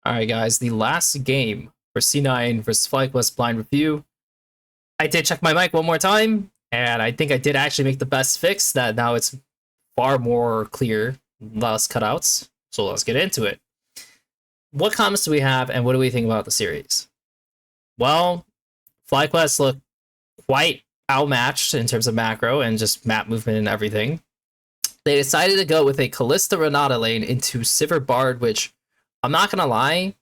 Alright guys, the last game for C9 versus FlyQuest blind review. I did check my mic one more time, and I think I did actually make the best fix that now it's far more clear, less cutouts. So let's get into it. What comments do we have, and what do we think about the series? Well, FlyQuest look quite outmatched in terms of macro and just map movement and everything. They decided to go with a Kalista Renata lane into Sivir Bard, which I'm not gonna lie.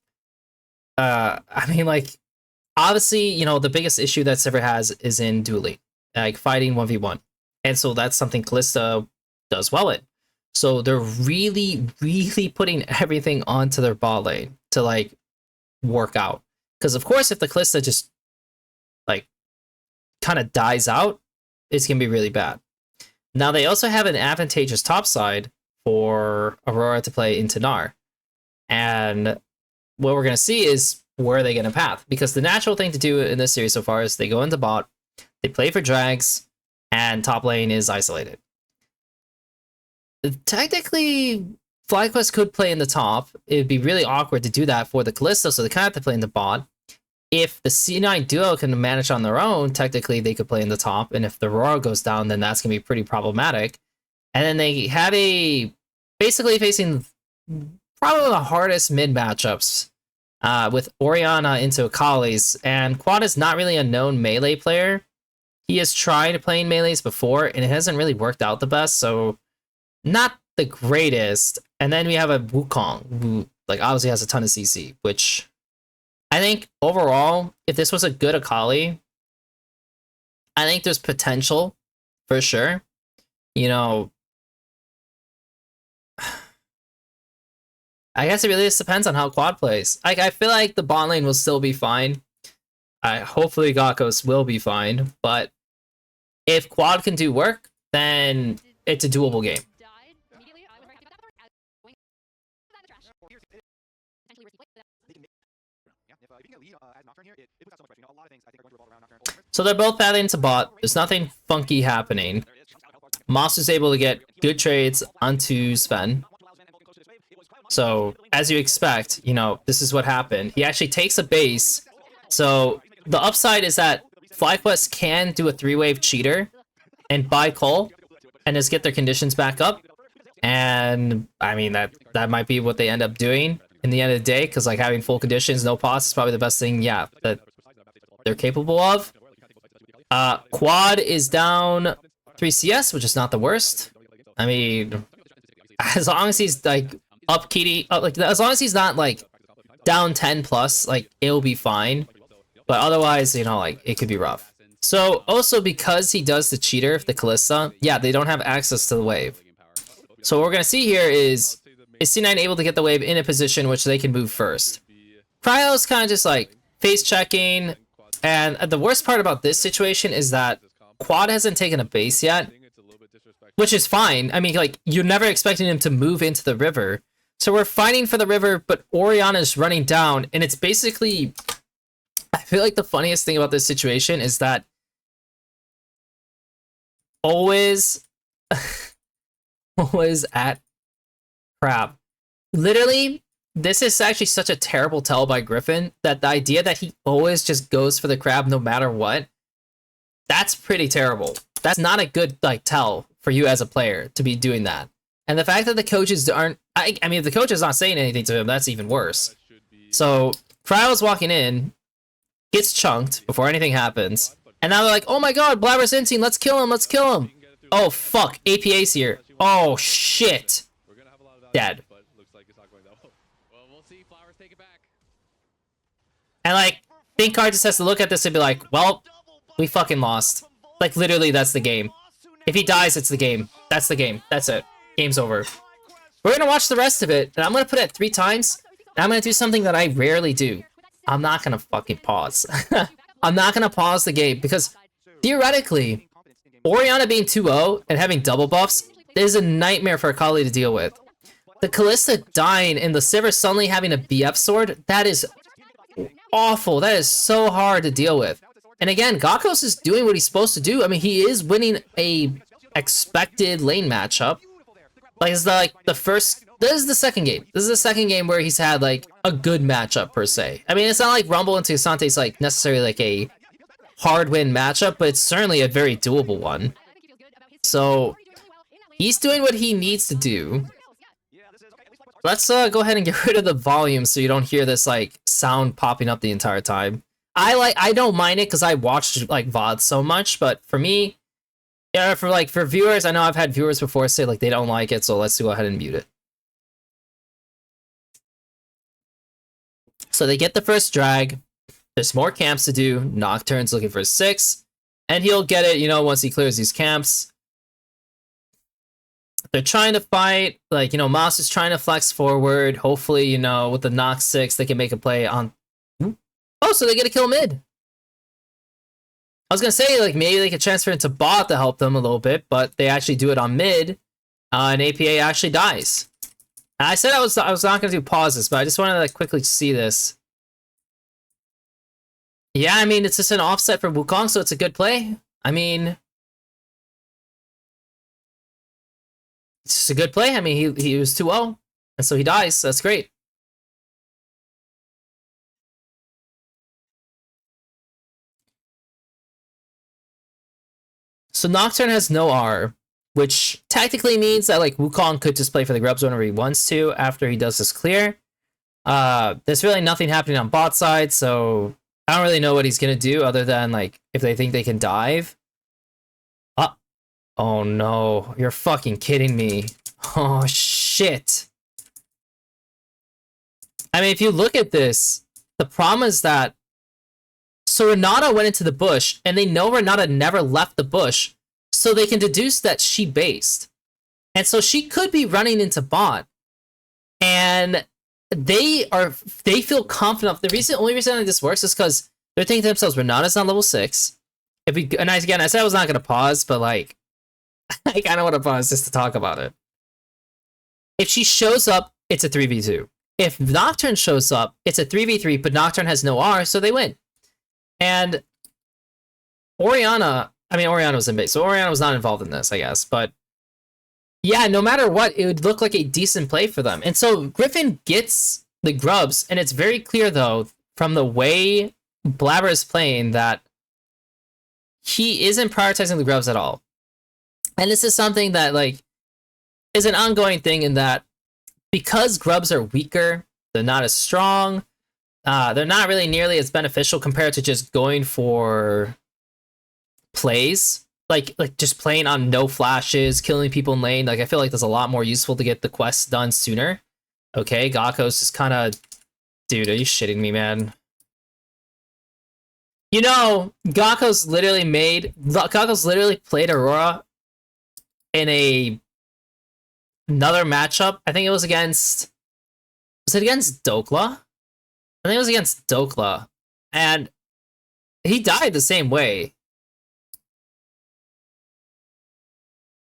I mean, like, obviously, you know, the biggest issue that Sivir has is in dueling, like fighting 1v1. And so that's something Kalista does well in. So they're really, really putting everything onto their bot lane to, like, work out. Because, of course, if the Kalista just, like, kind of dies out, it's going to be really bad. Now, they also have an advantageous top side for Aurora to play into Gnar. And what we're going to see is where are they going to path. Because the natural thing to do in this series so far is they go into bot, they play for drags, and top lane is isolated. Technically, FlyQuest could play in the top. It'd be really awkward to do that for the Kalista, so they kind of have to play in the bot. If the C9 duo can manage on their own, technically they could play in the top, and if the Aurora goes down, then that's going to be pretty problematic. And then they have a basically facing probably the hardest mid matchups with Orianna into Akali's, and Quad is not really a known melee player. He has tried playing melees before, and it hasn't really worked out the best, so not the greatest. And then we have a Wukong, who, like, obviously has a ton of CC, which I think overall, if this was a good Akali, I think there's potential for sure. You know, I guess it really just depends on how Quad plays. Like, I feel like the bot lane will still be fine. Hopefully Gakos will be fine, but if Quad can do work, then it's a doable game. So they're both pathing into bot. There's nothing funky happening. Massu is able to get good trades onto Sven. So, as you expect, you know, this is what happened. He actually takes a base. So, the upside is that FlyQuest can do a 3-wave cheater and buy Cole and just get their conditions back up. And, I mean, that might be what they end up doing in the end of the day, because, like, having full conditions, no pause is probably the best thing, yeah, that they're capable of. Quad is down 3 CS, which is not the worst. I mean, as long as he's, like, as long as he's not, like, down 10 plus, like, it'll be fine. But otherwise, you know, like, it could be rough. So, also because he does the cheater, the Kalista, yeah, they don't have access to the wave. So what we're gonna see here is C9 able to get the wave in a position which they can move first? Cryo's kind of just, like, face checking. And the worst part about this situation is that Quad hasn't taken a base yet, which is fine. I mean, like, you're never expecting him to move into the river. So we're fighting for the river, but Orianna is running down, and it's basically... I feel like the funniest thing about this situation is that always at crap. Literally, this is actually such a terrible tell by Griffin that the idea that he always just goes for the crab no matter what, that's pretty terrible. That's not a good, like, tell for you as a player to be doing that. And the fact that the coaches aren't... I mean, if the coach is not saying anything to him, that's even worse. So, Cryo's walking in, gets chunked before anything happens, and now they're like, oh my god, Blaber's inting, let's kill him, let's kill him. Oh, fuck, APA's here. Oh, shit. Dead. And, like, Thinkard just has to look at this and be like, well, we fucking lost. Like, literally, that's the game. If he dies, it's the game. That's the game. That's it. Game's over. We're gonna watch the rest of it, and I'm gonna put it 3 times, and I'm gonna do something that I rarely do. I'm not gonna fucking pause. I'm not gonna pause the game, because, theoretically, Orianna being 2-0 and having double buffs is a nightmare for Akali to deal with. The Kalista dying and the Sivir suddenly having a BF sword, that is awful. That is so hard to deal with. And again, Gakos is doing what he's supposed to do. I mean, he is winning a expected lane matchup. Like, it's the first this is the second game. This is the second game where he's had like a good matchup per se. I mean, it's not like Rumble into Asante's like necessarily like a hard win matchup, but it's certainly a very doable one. So he's doing what he needs to do. Let's go ahead and get rid of the volume so you don't hear this like sound popping up the entire time. I don't mind it because I watched like VOD so much, but for me, yeah, for viewers, I know I've had viewers before say like they don't like it, so let's go ahead and mute it. So they get the first drag. There's more camps to do. Nocturne's looking for 6, and he'll get it, you know, once he clears these camps. They're trying to fight, like, you know, Massu's trying to flex forward. Hopefully, you know, with the Nox 6, they can make a play on... Oh, so they get a kill mid. I was gonna say, like, maybe they could transfer into bot to help them a little bit, but they actually do it on mid, and APA actually dies. And I said I was not gonna do pauses, but I just wanted to like, quickly see this. Yeah, I mean, it's just an offset for Wukong, so it's a good play. I mean... It's just a good play. I mean, he was 2-0, and so he dies. So that's great. So Nocturne has no R, which technically means that like Wukong could just play for the Grubs whenever he wants to after he does this clear. There's really nothing happening on bot side, so I don't really know what he's gonna do other than like if they think they can dive. Oh no, you're fucking kidding me. Oh shit. I mean, if you look at this, the problem is that so Renata went into the bush, and they know Renata never left the bush, so they can deduce that she based. And so she could be running into bot. And they feel confident. The only reason that this works is because they're thinking to themselves, Renata's not level 6. And I said I was not gonna pause, but like I kind of want to pause just to talk about it. If she shows up, it's a 3v2. If Nocturne shows up, it's a 3v3, but Nocturne has no R, so they win. And Orianna was in base, so Orianna was not involved in this, I guess. But yeah, no matter what, it would look like a decent play for them. And so Griffin gets the grubs, and it's very clear, though, from the way Blaber is playing that he isn't prioritizing the grubs at all. And this is something that, like, is an ongoing thing in that because grubs are weaker, they're not as strong, they're not really nearly as beneficial compared to just going for plays. Like just playing on no flashes, killing people in lane. Like, I feel like that's a lot more useful to get the quests done sooner. Okay, Gakko's just kind of... Dude, are you shitting me, man? You know, Gakko's literally played Aurora in another matchup. I think it was against... Was it against Dokla? I think it was against Dokla. And he died the same way.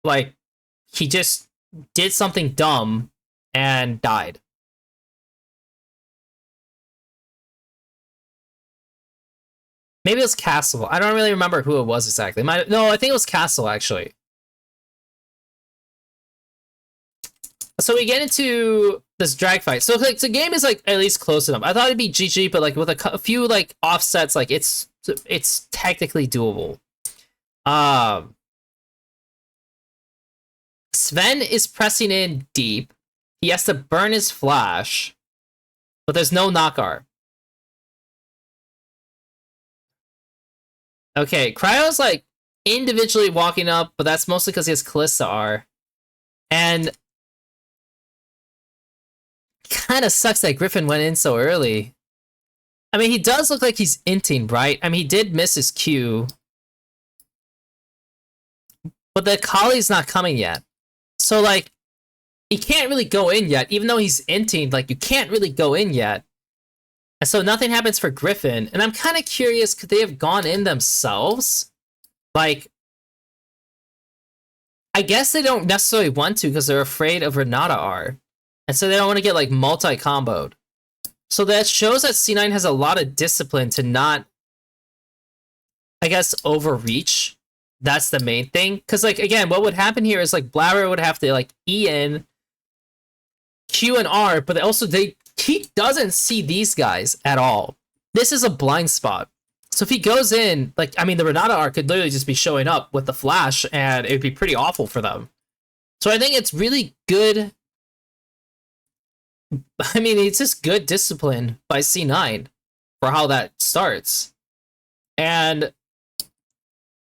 Like, he just did something dumb and died. Maybe it was Castle. I don't really remember who it was exactly. No, I think it was Castle, actually. So we get into this drag fight. So like the game is like at least close enough. I thought it'd be GG, but like with a few like offsets, like it's technically doable. Sven is pressing in deep. He has to burn his flash, but there's no knock-R. Okay, Cryo's like individually walking up, but that's mostly because he has Kalista R. And kind of sucks that Griffin went in so early. I mean, he does look like he's inting, right? I mean, he did miss his Q. But the Kali's not coming yet. So, like, he can't really go in yet. Even though he's inting, like, you can't really go in yet. And so nothing happens for Griffin. And I'm kind of curious, could they have gone in themselves? Like, I guess they don't necessarily want to because they're afraid of Renata R. And so they don't want to get, like, multi-comboed. So that shows that C9 has a lot of discipline to not, I guess, overreach. That's the main thing. Because, like, again, what would happen here is, like, Blaber would have to, like, E in. Q and R, but also he doesn't see these guys at all. This is a blind spot. So if he goes in, like, I mean, the Renata R could literally just be showing up with the flash, and it would be pretty awful for them. So I think it's really good. I mean, it's just good discipline by C9 for how that starts. And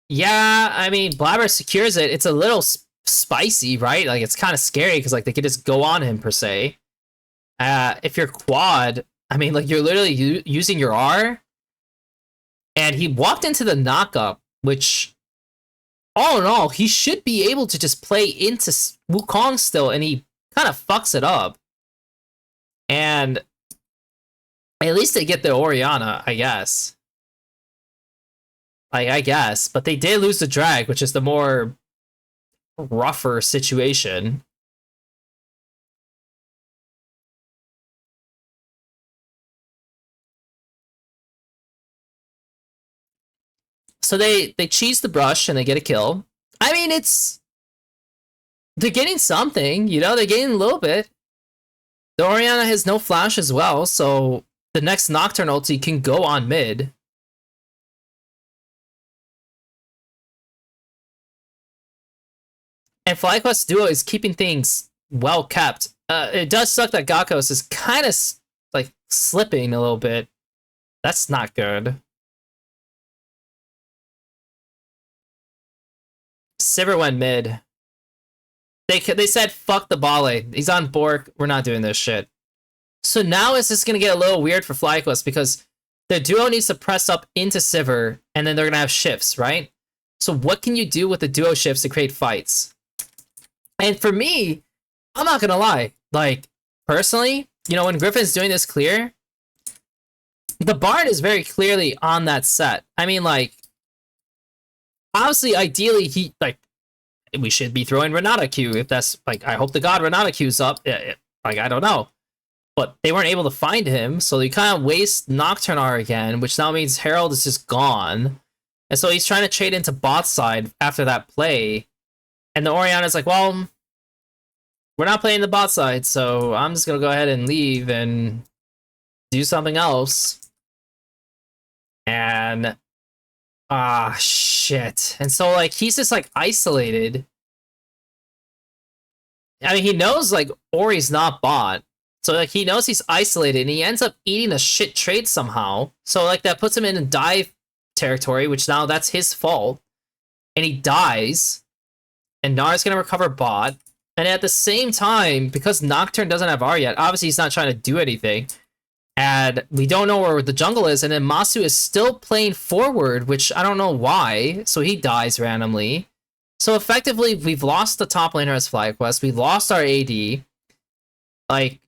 yeah, I mean, Blaber secures it. It's a little spicy, right? Like, it's kind of scary because, like, they could just go on him, per se. If you're quad, I mean, like, you're literally using your R. And he walked into the knockup, which, all in all, he should be able to just play into Wukong still, and he kind of fucks it up. And at least they get the Orianna, I guess. I guess. But they did lose the drag, which is the more rougher situation. So they cheese the brush and they get a kill. I mean, they're getting something, you know, they're getting a little bit. The Orianna has no flash as well, so the next Nocturne ulti can go on mid. And FlyQuest Duo is keeping things well kept. It does suck that Gakos is kind of like slipping a little bit. That's not good. Sivir went mid. They said, fuck the Bale. He's on Bork. We're not doing this shit. So now it's just going to get a little weird for FlyQuest because the duo needs to press up into Sivir, and then they're going to have shifts, right? So what can you do with the duo shifts to create fights? And for me, I'm not going to lie. Like, personally, you know, when Griffin's doing this clear, the Bard is very clearly on that set. I mean, like, obviously, ideally, we should be throwing Renata Q if that's, like, I hope to God Renata Q's up. Like, I don't know. But they weren't able to find him, so they kind of waste Nocturne R again, which now means Herald is just gone. And so he's trying to trade into bot side after that play. And the Orianna's like, well, we're not playing the bot side, so I'm just going to go ahead and leave and do something else. And shit. And so, like, he's just, like, isolated. I mean, he knows, like, Ori's not bot. So, like, he knows he's isolated, and he ends up eating a shit trade somehow. So, like, that puts him in dive territory, which now that's his fault. And he dies. And Nara's gonna recover bot. And at the same time, because Nocturne doesn't have R yet, obviously he's not trying to do anything. And we don't know where the jungle is, and then Massu is still playing forward, which I don't know why, so he dies randomly. So effectively, we've lost the top laner as FlyQuest, we lost our AD. Like,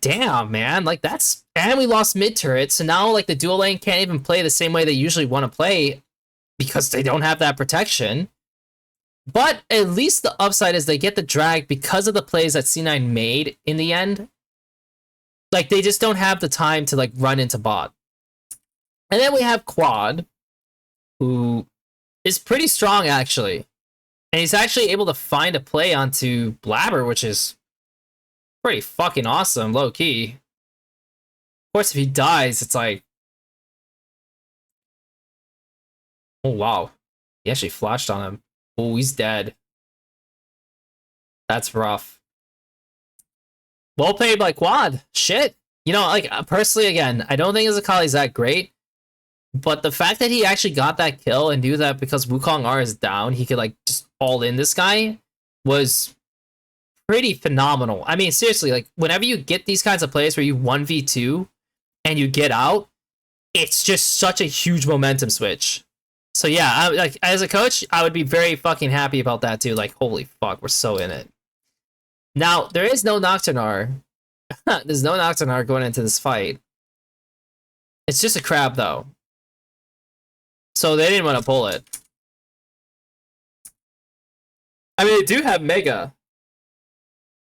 damn, man, like that's... And we lost mid-turret, so now, like, the dual lane can't even play the same way they usually want to play because they don't have that protection. But at least the upside is they get the drag because of the plays that C9 made in the end. Like, they just don't have the time to, like, run into bot. And then we have Quad, who is pretty strong, actually. And he's actually able to find a play onto Blaber, which is pretty fucking awesome, low-key. Of course, if he dies, it's like... Oh, wow. He actually flashed on him. Oh, he's dead. That's rough. Well played by Quad. Shit. You know, like, personally, again, I don't think Zakali's that great. But the fact that he actually got that kill and knew that because Wukong R is down, he could, like, just all in this guy was pretty phenomenal. I mean, seriously, like, whenever you get these kinds of plays where you 1v2 and you get out, it's just such a huge momentum switch. So yeah, like, as a coach, I would be very fucking happy about that too. Like, holy fuck, we're so in it. Now, there is no Nocturne R. There's no Nocturne R going into this fight. It's just a crab, though. So they didn't want to pull it. I mean, they do have Mega.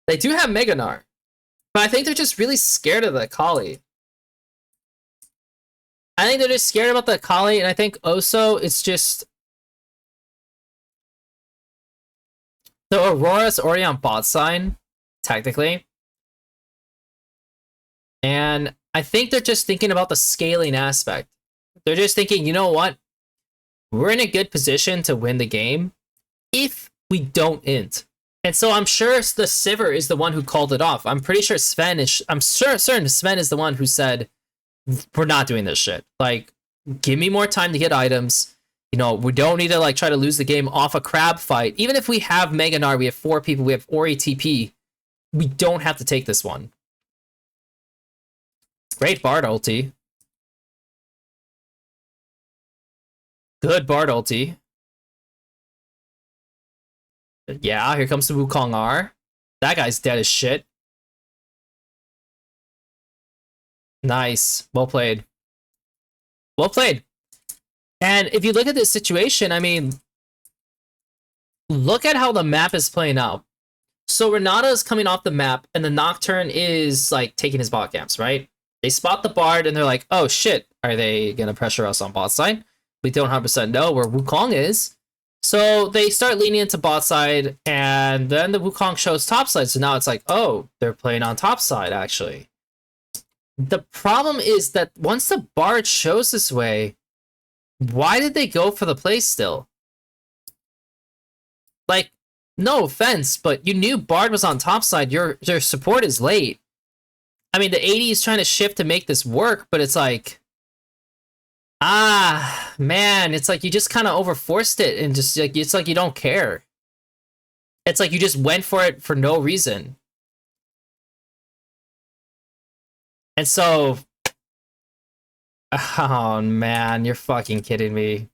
They do have Mega Gnar. But I think they're just really scared of the Akali. I think they're just scared about the Akali, and I think also it's just... The Aurora's already on bot side. technically. And I think they're just thinking about the scaling aspect. They're just thinking, you know what? We're in a good position to win the game if we don't int. And so I'm sure the Sivir is the one who called it off. I'm pretty sure I'm certain Sven is the one who said, we're not doing this shit. Like, give me more time to get items. You know, we don't need to like try to lose the game off a crab fight. Even if we have Mega Gnar, we have 4 people, we have Ori TP, we don't have to take this one. Great Bard ulti. Good Bard ulti. Yeah, here comes the Wukong R. That guy's dead as shit. Nice. Well played. Well played. And if you look at this situation, I mean, look at how the map is playing out. So Renata is coming off the map, and the Nocturne is, like, taking his bot camps, right? They spot the Bard, and they're like, oh, shit. Are they going to pressure us on bot side? We don't 100% know where Wukong is. So they start leaning into bot side, and then the Wukong shows top side. So now it's like, oh, they're playing on top side, actually. The problem is that once the Bard shows this way, why did they go for the play still? Like, no offense, but you knew Bard was on top side. Your support is late. I mean, the 80 is trying to shift to make this work, but it's like, man, it's like you just kind of overforced it, and just like it's like you don't care. It's like you just went for it for no reason. And so, oh man, you're fucking kidding me.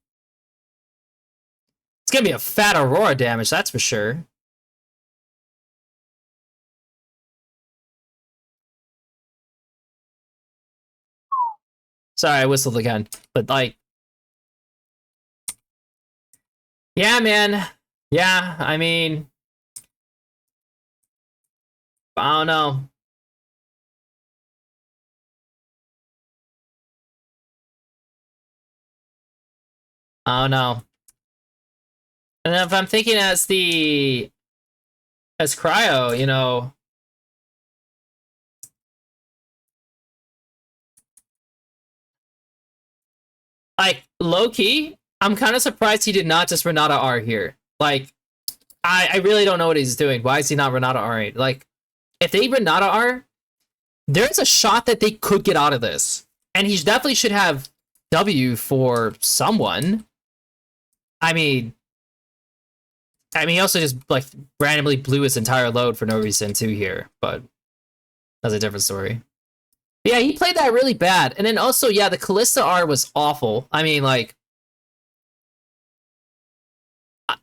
It's gonna be a fat Aurora damage, that's for sure. Sorry, I whistled again. But like, yeah, man. Yeah, I mean, I don't know. I don't know. And if I'm thinking as Cryo, you know, like low key, I'm kind of surprised he did not just Renata R here. Like, I really don't know what he's doing. Why is he not Renata R? Like, if they Renata R, there's a shot that they could get out of this, and he definitely should have W for someone. I mean, he also just like randomly blew his entire load for no reason too here, but that's a different story. But yeah, he played that really bad, and then also yeah, the Kalista R was awful. I mean, like,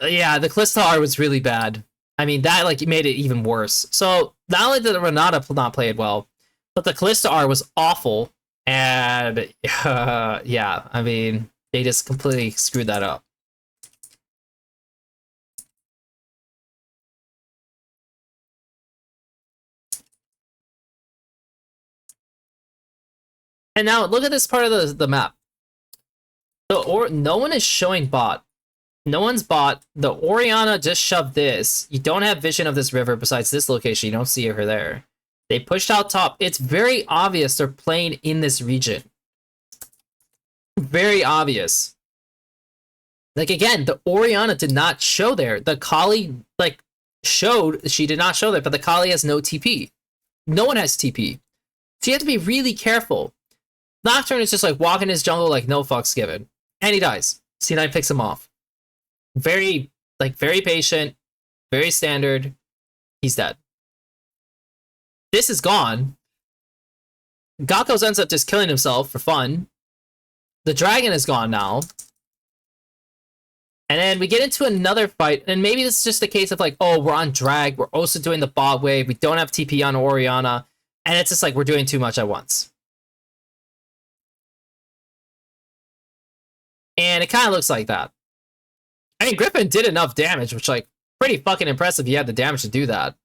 yeah, the Kalista R was really bad. I mean, that like made it even worse. So not only did the Renata not play it well, but the Kalista R was awful, and yeah, I mean, they just completely screwed that up. And now look at this part of the map. No one is showing bot. No one's bot. The Orianna just shoved this. You don't have vision of this river besides this location. You don't see her there. They pushed out top. It's very obvious they're playing in this region. Very obvious. Like, again, the Orianna did not show there. The Kali, like, showed she did not show there, but the Kali has no TP. No one has TP. So you have to be really careful. Nocturne is just like walking his jungle like no fucks given. And he dies. C9 picks him off. Very patient, very standard. He's dead. This is gone. Gakos ends up just killing himself for fun. The dragon is gone now. And then we get into another fight, and maybe this is just a case of like, oh, we're on drag, we're also doing the bot wave, we don't have TP on Orianna, and it's just like we're doing too much at once. And it kind of looks like that. I mean, Griffin did enough damage, which, like, pretty fucking impressive he had the damage to do that.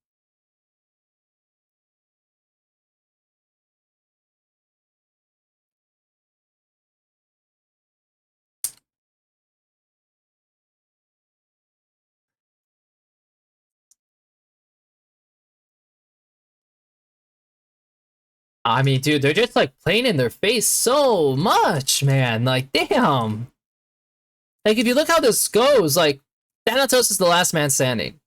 I mean, dude, they're just like playing in their face so much, man. Like, damn. Like, if you look how this goes, like, Thanatos is the last man standing.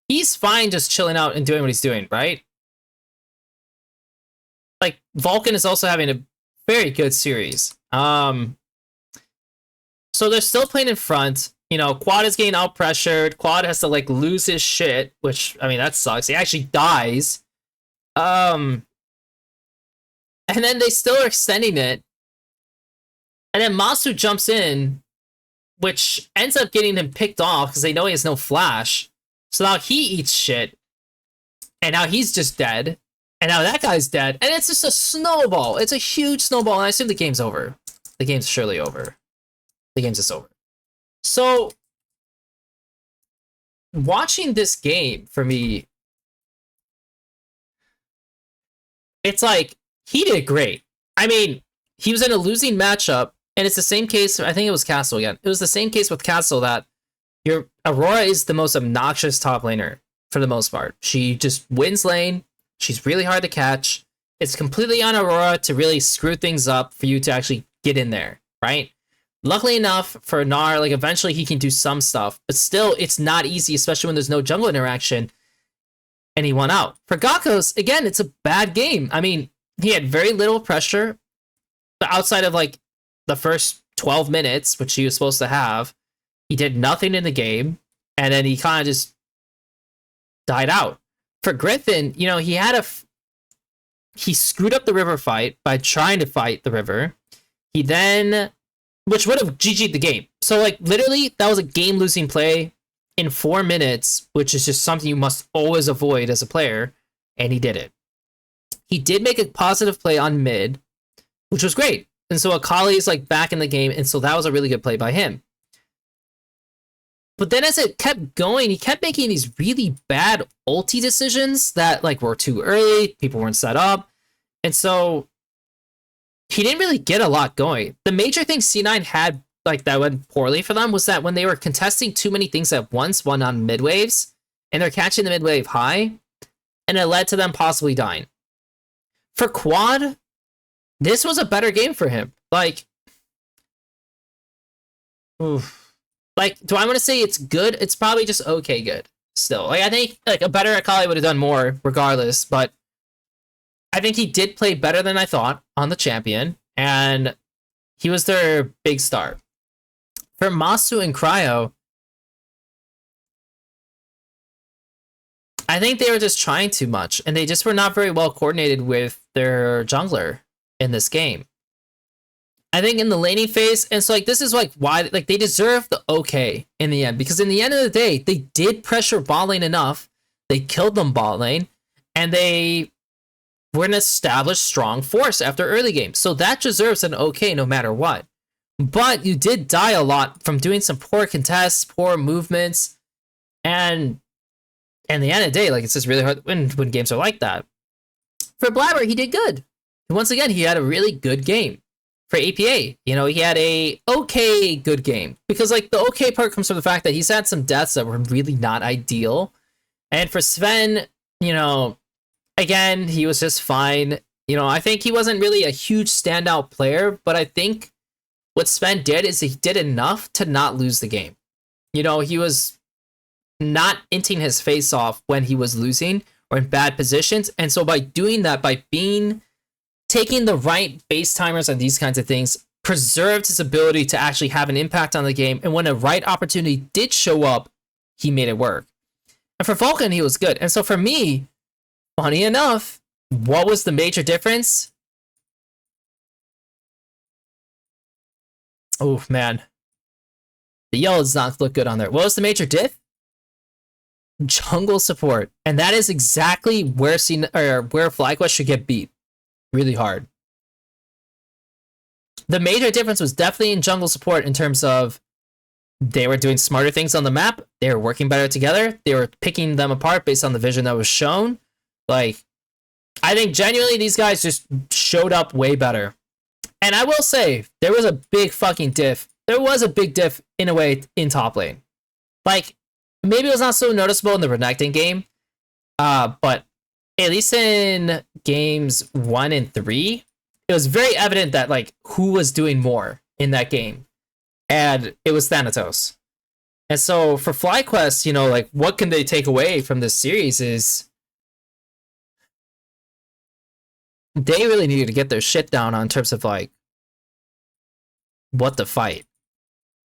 He's fine just chilling out and doing what he's doing, right? Like, Vulcan is also having a very good series. So they're still playing in front. You know, Quad is getting out pressured. Quad has to like lose his shit, which I mean that sucks. He actually dies. And then they still are extending it. And then Massu jumps in, which ends up getting him picked off because they know he has no flash. So now he eats shit. And now he's just dead. And now that guy's dead. And it's just a snowball. It's a huge snowball. And I assume the game's over. The game's surely over. The game's just over. So, watching this game, for me, it's like, he did great. I mean, he was in a losing matchup, and it's the same case, I think it was Castle again. It was the same case with Castle that your Aurora is the most obnoxious top laner, for the most part. She just wins lane, she's really hard to catch. It's completely on Aurora to really screw things up for you to actually get in there, right? Luckily enough for Gnar, like eventually he can do some stuff, but still it's not easy, especially when there's no jungle interaction, and he won out. For Gakos, again, it's a bad game. I mean, he had very little pressure, but outside of like the first 12 minutes, which he was supposed to have, he did nothing in the game, and then he kind of just died out. For Griffin, you know, he screwed up the river fight by trying to fight the river. He then, which would have GG'd the game. So, like, literally, that was a game-losing play in 4 minutes, which is just something you must always avoid as a player, and he did it. He did make a positive play on mid, which was great. And so Akali is, like, back in the game, and so that was a really good play by him. But then as it kept going, he kept making these really bad ulti decisions that, like, were too early, people weren't set up, and so he didn't really get a lot going. The major thing C9 had, like, that went poorly for them was that when they were contesting too many things at once, one on mid waves, and they're catching the mid wave high, and it led to them possibly dying. For Quad, this was a better game for him. Like, oof. Like, do I want to say it's good? It's probably just okay good still. Like, I think, like, a better Akali would have done more regardless, but I think he did play better than I thought on the champion, and he was their big star. For Massu and Cryo, I think they were just trying too much, and they just were not very well coordinated with their jungler in this game. I think in the laning phase, and so like this is like why like they deserve the okay in the end, because in the end of the day, they did pressure bot lane enough, they killed them bot lane, and they were an established strong force after early game. So that deserves an okay no matter what. But you did die a lot from doing some poor contests, poor movements, and in the end of the day, like it's just really hard to win when games are like that. For Blaber, he did good. Once again, he had a really good game. For APA, you know, he had a okay good game, because like the okay part comes from the fact that he's had some deaths that were really not ideal. And for Sven, you know, again, he was just fine. You know, I think he wasn't really a huge standout player, but I think what Sven did is he did enough to not lose the game. You know, he was not inting his face off when he was losing or in bad positions. And so by doing that, by taking the right base timers and these kinds of things, preserved his ability to actually have an impact on the game. And when a right opportunity did show up, he made it work. And for Vulcan, he was good. And so for me, funny enough, what was the major difference? Oh, man. The yellow does not look good on there. What was the major diff? Jungle support. And that is exactly where FlyQuest should get beat. Really hard. The major difference was definitely in jungle support in terms of they were doing smarter things on the map. They were working better together. They were picking them apart based on the vision that was shown. Like, I think genuinely these guys just showed up way better. And I will say, there was a big fucking diff. There was a big diff in a way in top lane. Like, maybe it was not so noticeable in the Renekton game. But at least in games 1 and 3, it was very evident that like who was doing more in that game, and it was Thanatos. And so for FlyQuest, you know, like what can they take away from this series is they really needed to get their shit down on terms of like what to fight.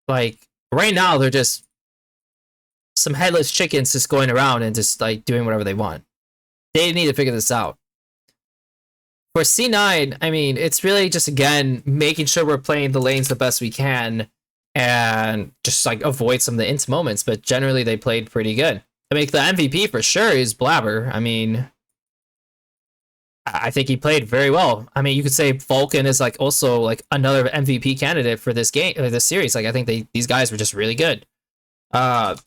Like right now, they're just some headless chickens just going around and just like doing whatever they want. They need to figure this out. For C9, I mean, it's really just again making sure we're playing the lanes the best we can and just like avoid some of the int moments. But generally, they played pretty good. I mean, the MVP for sure is Blaber. I mean, I think he played very well. I mean, you could say Vulcan is like also like another MVP candidate for this game, or this series. Like, I think these guys were just really good. And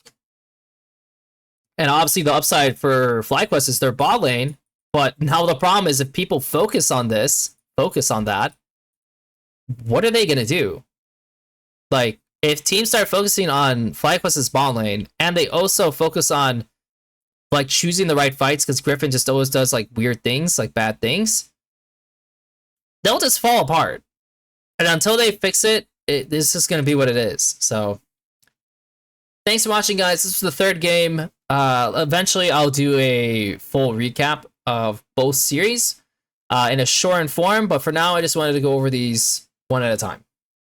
obviously, the upside for FlyQuest is their bot lane. But now the problem is if people focus on that, what are they gonna do? Like, if teams start focusing on FlyQuest's bot lane, and they also focus on like choosing the right fights because Griffin just always does like weird things, like bad things, they'll just fall apart. And until they fix it, this is gonna be what it is. So thanks for watching, guys. This is the third game. Eventually I'll do a full recap of both series in a shortened form, but for now I just wanted to go over these one at a time.